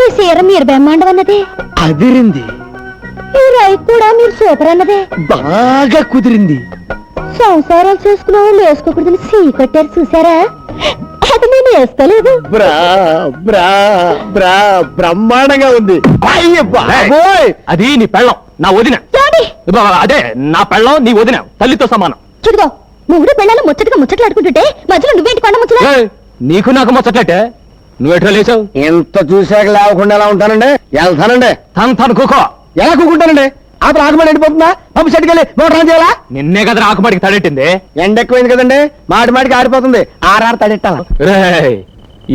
ఈ సీర మీరు బ్రహ్మాండం అన్నదే అదిరింది, ఈ రైతు కూడా మీరు సూపర్ అన్నదే బాగా కుదిరింది. సంసారాలు చేసుకున్న వాళ్ళు వేసుకోకూడదని సీ కట్టారు చూసారా? అది నేను వేసుకోలేదు. బ్రా బ్రా బ్రా బ్రహ్మాండంగా ఉంది. అయ్య బాబోయ్, అది నీ పెళ్ళం, నా వదిన. ఏమండి? అదే నా పెళ్ళం, నీ వదిన, తల్లితో సమానం. చూడుగో, మూడు పిల్లలు ముచ్చటగా ముచ్చట్లాడుకుంటుంటే మధ్యలో నువ్వేంటి కొండ ముచ్చట? ఏయ్, నీకు నాకు ముచ్చట్లటే, నువ్వెట్లా లేచావు? ఎంత చూశాక లేవకుండా ఎలా ఉంటానండి? వెళ్తానండి. తను కుకో. ఎలా కూకుంటానండి? అప్పుడు ఆకుమడి ఎండిపోతుందా? పంపు సెట్కి వెళ్ళి మోటార్ ఆన్ చేయాలా? నిన్నే కదా ఆకుమాడికి తడెట్టింది. ఎండ ఎక్కువైంది కదండి, మాటి మాటికి ఆరిపోతుంది. ఆరారు తడెట్టాలా? రేయ్,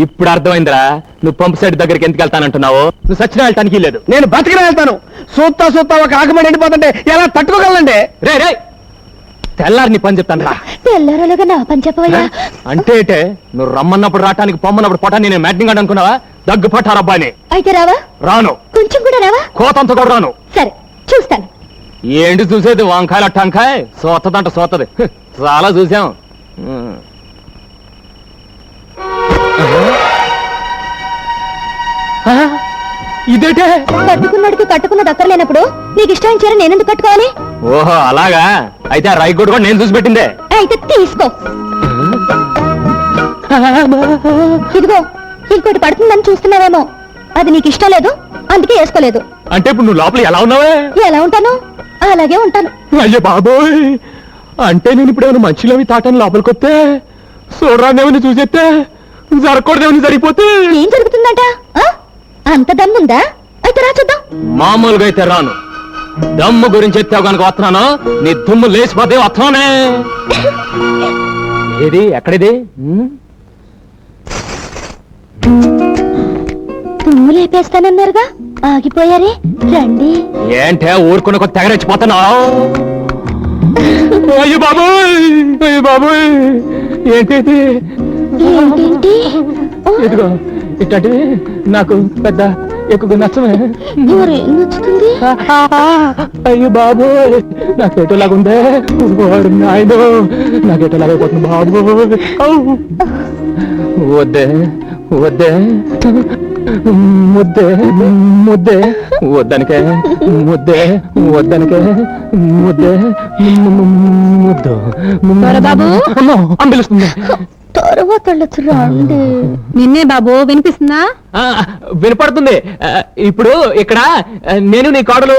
ఇప్పుడు అర్థమైందిరా నువ్వు పంపు సెట్ దగ్గరికి ఎందుకు వెళ్తానంటున్నావు. నువ్వు సచిన వెళ్ళటానికి లేదు. నేను బతికిన వెళ్తాను. సూత్తా సూత్తా ఒక ఆకుమడి ఎండిపోతుంటే ఎలా తట్టుకోగలండి? రే రే, తెల్లారి నీ పని చెప్తాను రా. తెల్లారలుగా నా పని చెప్పవయ్యా. అంటే ఏటే, నువ్వు రమ్మన్నప్పుడు రావటానికి పొమ్మన్నప్పుడు పొటాన్ని నేను మ్యాటింగ్ అనుకున్నావా? దగ్గు పట్టారబ్బాని. అయితే రావా? రాను. కొంచెం కూడా రావా? కోతంత కూడా రాను. సరే చూస్తాను. ఏంటి చూసేది? వంకాయల టంకాయ సోతదంట సోతది. చాలా చూసాం. ఇదేటే? కట్టుకున్నాడికి కట్టుకున్నది అక్కర్లేనప్పుడు నీకు ఇష్టం చీర నేనెందుకు కట్టుకోవాలి? ఓహో అలాగా, అయితే ఆ రైట్ కూడా నేను చూసి పెట్టిందే. అయితే తీసుకో. ఇదిగో, ఇంకోటి పడుతుందని చూస్తున్నావేమో. అది నీకు ఇష్టం లేదు, అందుకే వేసుకోలేదు. అంటే ఇప్పుడు నువ్వు లోపల ఎలా ఉన్నావే? ఎలా ఉంటాను అలాగే ఉంటాను. అయ్యో బాబోయ్, అంటే నేను ఇప్పుడు ఏమైనా మంచిలోవి తాటాను లోపలికి వస్తే చూడరాదేమని చూసేస్తే జరగకూడదేమని జరిగిపోతే ఏం జరుగుతుందంట? ఆ? అంత దమ్ముందా? అయితే రా చూద్దాం. మామూలుగా అయితే రాను. దమ్ము గురించి ఎత్తావు కనుక వస్తున్నాను. నీ దుమ్ము లేచిపోతే వస్తున్నానే. ఏది ఎక్కడిది? తుమ్ము లేపేస్తానన్నారుగా, ఆగిపోయారే. రండి. ఏంటే ఊరుకున్న కొద్ది తెగరెచ్చిపోతున్నావు? అయ్యో బాబోయ్, అయ్యో బాబోయ్, ఏంటి ఏంటేంటి? ఇదిగో ఇట్లాంటివి నాకు పెద్ద ఎక్కువ నచ్చమే. మరేం నచ్చుతుంది? అయ్యో బాబోయ్, నాకేటోలాగుందే. వాడు నాయనో, నాకేటోలాగైపోతుంది బాబోయ్. వద్దే వద్దే ముద్దే ముద్దే వద్దనికే ముద్దే వద్దనికే ముద్దే ముద్దు. బాబు అంబిలుస్తుంది. తర్వాత రండి. నిన్నే బాబు, వినిపిస్తుందా? వినపడుతుంది. ఇప్పుడు ఇక్కడ నేను నీ కోడలు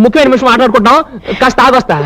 ముఖ్యమైన నిమిషం మాట్లాడుకుంటాం. కాస్త ఆగొస్తా.